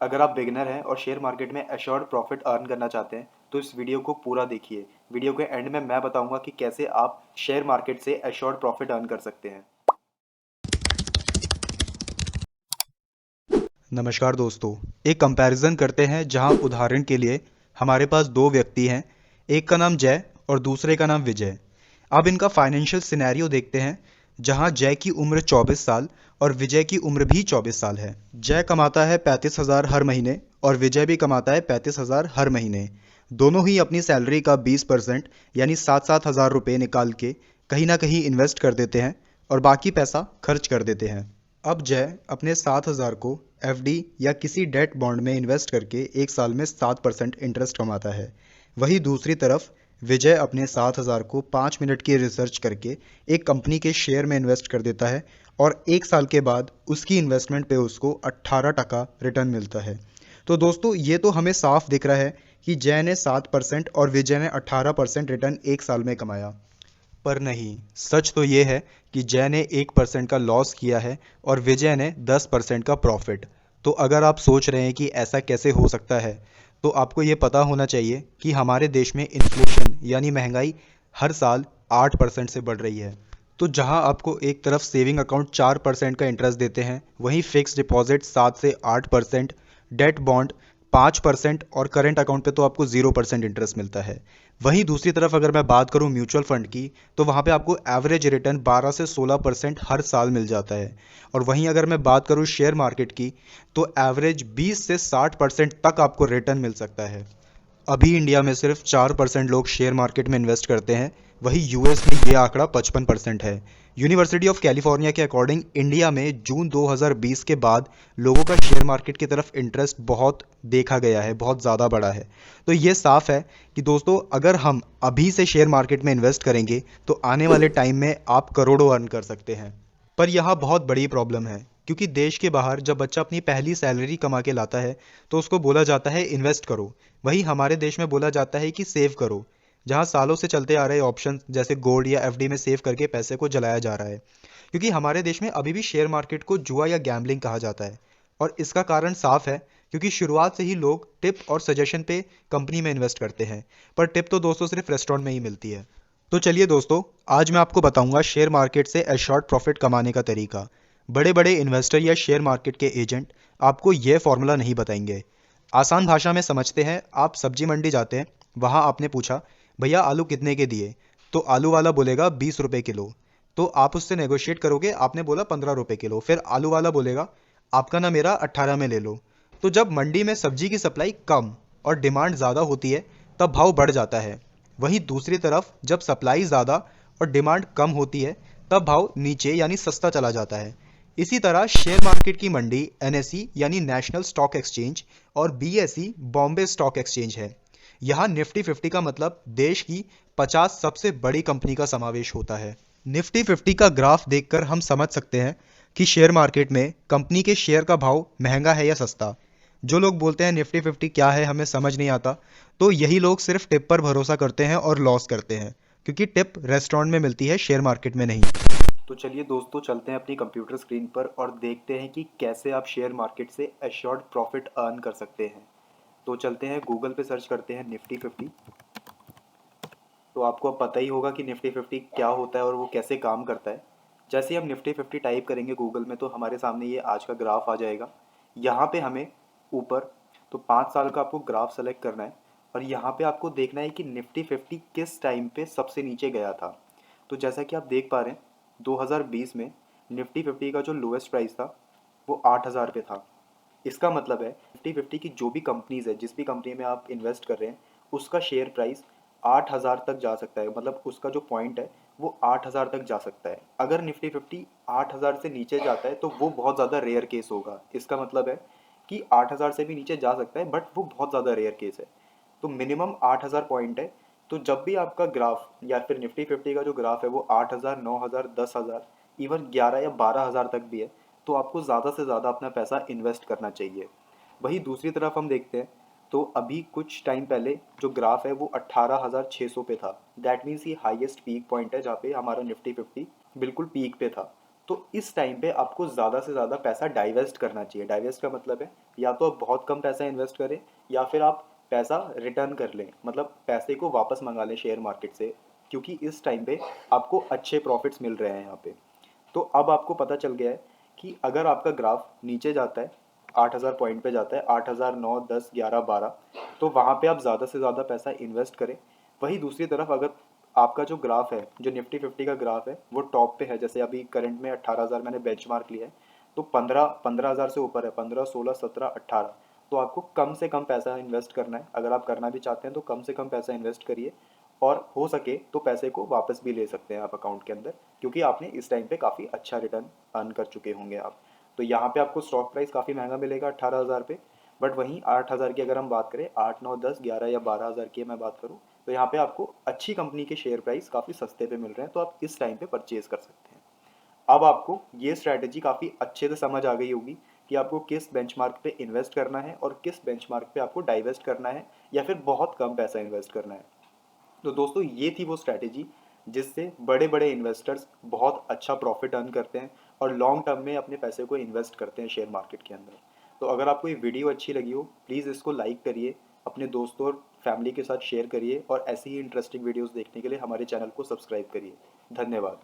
अगर आप बिगिनर हैं और शेयर मार्केट में एश्योर्ड प्रॉफिट अर्न करना चाहते हैं तो इस वीडियो को पूरा देखिए। वीडियो के एंड में मैं बताऊंगा कि कैसे आप शेयर मार्केट से एश्योर्ड प्रॉफिट अर्न कर सकते हैं। नमस्कार दोस्तों। एक कंपैरिजन करते हैं जहां उदाहरण के लिए हमारे पास दो व्यक्ति हैं। एक का नाम जय और दूसरे का नाम विजय। अब इनका फाइनेंशियल सिनेरियो देखते हैं जहां जय की उम्र 24 साल और विजय की उम्र भी 24 साल है। जय कमाता है 35,000 हर महीने और विजय भी कमाता है 35,000 हर महीने। दोनों ही अपनी सैलरी का 20% यानी 7-7 हज़ार रुपये निकाल के कहीं ना कहीं इन्वेस्ट कर देते हैं और बाकी पैसा खर्च कर देते हैं। अब जय अपने 7,000 को एफडी या किसी डेट बॉन्ड में इन्वेस्ट करके एक साल में 7% इंटरेस्ट कमाता है। वहीं दूसरी तरफ विजय अपने 7,000 को 5 मिनट की रिसर्च करके एक कंपनी के शेयर में इन्वेस्ट कर देता है और एक साल के बाद उसकी इन्वेस्टमेंट पे उसको 18% रिटर्न मिलता है। तो दोस्तों ये तो हमें साफ दिख रहा है कि जय ने 7% और विजय ने 18% रिटर्न एक साल में कमाया। पर नहीं, सच तो ये है कि जय ने 1% का लॉस किया है और विजय ने 10% का प्रॉफिट। तो अगर आप सोच रहे हैं कि ऐसा कैसे हो सकता है, तो आपको ये पता होना चाहिए कि हमारे देश में इन्फ्लेशन यानी महंगाई हर साल 8% से बढ़ रही है। तो जहां आपको एक तरफ सेविंग अकाउंट 4% का इंटरेस्ट देते हैं, वहीं फिक्स डिपॉजिट 7 से 8%, डेट बॉन्ड 5% और करंट अकाउंट पे तो आपको 0% इंटरेस्ट मिलता है। वहीं दूसरी तरफ अगर मैं बात करूं म्यूचुअल फंड की, तो वहां पे आपको एवरेज रिटर्न 12 से 16% हर साल मिल जाता है। और वहीं अगर मैं बात करूं शेयर मार्केट की, तो एवरेज 20 से 60% तक आपको रिटर्न मिल सकता है। अभी इंडिया में सिर्फ 4% लोग शेयर मार्केट में इन्वेस्ट करते हैं। वहीं यूएस में ये आंकड़ा 55% है। यूनिवर्सिटी ऑफ कैलिफोर्निया के अकॉर्डिंग इंडिया में जून 2020 के बाद लोगों का शेयर मार्केट की तरफ इंटरेस्ट बहुत देखा गया है, बहुत ज़्यादा बढ़ा है। तो ये साफ है कि दोस्तों अगर हम अभी से शेयर मार्केट में इन्वेस्ट करेंगे तो आने वाले टाइम में आप करोड़ों अर्न कर सकते हैं। पर यहाँ बहुत बड़ी प्रॉब्लम है, क्योंकि देश के बाहर जब बच्चा अपनी पहली सैलरी कमा के लाता है तो उसको बोला जाता है इन्वेस्ट करो। वहीं हमारे देश में बोला जाता है कि सेव करो, जहाँ सालों से चलते आ रहे ऑप्शन जैसे गोल्ड या एफडी में सेव करके पैसे को जलाया जा रहा है। क्योंकि हमारे देश में अभी भी शेयर मार्केट को जुआ या गैम्बलिंग कहा जाता है। और इसका कारण साफ है, क्योंकि शुरुआत से ही लोग टिप और सजेशन पे कंपनी में इन्वेस्ट करते हैं। पर टिप तो दोस्तों सिर्फ रेस्टोरेंट में ही मिलती है। तो चलिए दोस्तों, आज मैं आपको बताऊंगा शेयर मार्केट से एश्योर्ड प्रॉफिट कमाने का तरीका। बड़े बड़े इन्वेस्टर या शेयर मार्केट के एजेंट आपको यह फॉर्मूला नहीं बताएंगे। आसान भाषा में समझते हैं, आप सब्जी मंडी जाते हैं, वहां आपने पूछा भैया आलू कितने के दिए, तो आलू वाला बोलेगा 20 रुपए किलो। तो आप उससे नेगोशिएट करोगे, आपने बोला 15 रुपए किलो, फिर आलू वाला बोलेगा आपका ना मेरा 18 में ले लो। तो जब मंडी में सब्जी की सप्लाई कम और डिमांड ज़्यादा होती है तब भाव बढ़ जाता है। वहीं दूसरी तरफ जब सप्लाई ज़्यादा और डिमांड कम होती है तब भाव नीचे यानी सस्ता चला जाता है। इसी तरह शेयर मार्केट की मंडी एनएसई यानी नेशनल स्टॉक एक्सचेंज और बीएसई बॉम्बे स्टॉक एक्सचेंज है। यहाँ निफ्टी 50 का मतलब देश की 50 सबसे बड़ी कंपनी का समावेश होता है। निफ्टी 50 का ग्राफ देखकर हम समझ सकते हैं कि शेयर मार्केट में कंपनी के शेयर का भाव महंगा है या सस्ता। जो लोग बोलते हैं निफ्टी 50 क्या है हमें समझ नहीं आता, तो यही लोग सिर्फ टिप पर भरोसा करते हैं और लॉस करते हैं, क्योंकि टिप रेस्टोरेंट में मिलती है, शेयर मार्केट में नहीं। तो चलिए दोस्तों, चलते हैं अपनी कंप्यूटर स्क्रीन पर और देखते हैं कि कैसे आप शेयर मार्केट से एश्योर्ड प्रॉफिट अर्न कर सकते हैं। तो चलते हैं गूगल पे सर्च करते हैं निफ्टी 50। तो आपको अब पता ही होगा कि निफ्टी 50 क्या होता है और वो कैसे काम करता है। जैसे ही हम निफ्टी 50 टाइप करेंगे गूगल में तो हमारे सामने ये आज का ग्राफ आ जाएगा। यहाँ पे हमें ऊपर तो 5 साल का आपको ग्राफ सेलेक्ट करना है और यहाँ पे आपको देखना है कि निफ्टी 50 किस टाइम पे सबसे नीचे गया था। तो जैसा कि आप देख पा रहे हैं 2020 में निफ्टी 50 का जो लोएस्ट प्राइस था वो 8,000 पे था। इसका मतलब है निफ्टी 50 की जो भी कंपनीज है, जिस भी कंपनी में आप इन्वेस्ट कर रहे हैं, उसका शेयर प्राइस 8,000 तक जा सकता है। मतलब उसका जो पॉइंट है वो 8,000 तक जा सकता है। अगर निफ्टी 50 8,000 से नीचे जाता है तो वो बहुत ज़्यादा रेयर केस होगा। इसका मतलब है कि 8,000 से भी नीचे जा सकता है, बट वो बहुत ज़्यादा रेयर केस है। तो मिनिमम 8,000 पॉइंट है। तो जब भी आपका ग्राफ या फिर निफ्टी 50 का जो ग्राफ है वो 8,000, 9,000, 10,000, इवन 11 या 12,000 तक भी है, तो आपको ज़्यादा से ज़्यादा अपना पैसा इन्वेस्ट करना चाहिए। वहीं दूसरी तरफ हम देखते हैं तो अभी कुछ टाइम पहले जो ग्राफ है वो 18,600 पे था। दैट मीन्स ये हाईएस्ट पीक पॉइंट है जहाँ पे हमारा निफ्टी 50 बिल्कुल पीक पे था। तो इस टाइम पे आपको ज़्यादा से ज़्यादा पैसा डाइवेस्ट करना चाहिए। डाइवेस्ट का मतलब है या तो आप बहुत कम पैसा इन्वेस्ट करें या फिर आप पैसा रिटर्न कर लें, मतलब पैसे को वापस मंगा लें शेयर मार्केट से, क्योंकि इस टाइम पे आपको अच्छे प्रॉफिट्स मिल रहे हैं यहाँ पे। तो अब आपको पता चल गया है कि अगर आपका ग्राफ नीचे जाता है, 8000 पॉइंट पे जाता है, 8000, 9, 10, 11, 12, तो वहाँ पे आप ज़्यादा से ज़्यादा पैसा इन्वेस्ट करें। वहीं दूसरी तरफ अगर आपका जो ग्राफ है, जो निफ्टी 50 का ग्राफ है, वो टॉप पे है, जैसे अभी करंट में 18,000 मैंने बेंचमार्क लिया है, तो 15,000 से ऊपर है, 15, 16, 17, 18, तो आपको कम से कम पैसा इन्वेस्ट करना है। अगर आप करना भी चाहते हैं तो कम से कम पैसा इन्वेस्ट करिए, और हो सके तो पैसे को वापस भी ले सकते हैं आप अकाउंट के अंदर, क्योंकि आपने इस टाइम पे काफ़ी अच्छा रिटर्न अर्न कर चुके होंगे आप। तो यहाँ पे आपको स्टॉक प्राइस काफ़ी महंगा मिलेगा 18,000 पे, बट वहीं 8,000 की अगर हम बात करें, 8, 9, 10, 11 या 12,000 की मैं बात करूँ, तो यहाँ पे आपको अच्छी कंपनी के शेयर प्राइस काफ़ी सस्ते पे मिल रहे हैं, तो आप इस टाइम पे परचेज कर सकते हैं। अब आपको ये स्ट्रैटेजी काफ़ी अच्छे से समझ आ गई होगी कि आपको किस बेंचमार्क पे इन्वेस्ट करना है और किस बेंचमार्क पे आपको डाइवेस्ट करना है, या फिर बहुत कम पैसा इन्वेस्ट करना है। तो दोस्तों ये थी वो स्ट्रैटेजी जिससे बड़े बड़े इन्वेस्टर्स बहुत अच्छा प्रॉफिट अर्न करते हैं और लॉन्ग टर्म में अपने पैसे को इन्वेस्ट करते हैं शेयर मार्केट के अंदर। तो अगर आपको ये वीडियो अच्छी लगी हो, प्लीज़ इसको लाइक करिए, अपने दोस्तों और फैमिली के साथ शेयर करिए, और ऐसी ही इंटरेस्टिंग वीडियोस देखने के लिए हमारे चैनल को सब्सक्राइब करिए। धन्यवाद।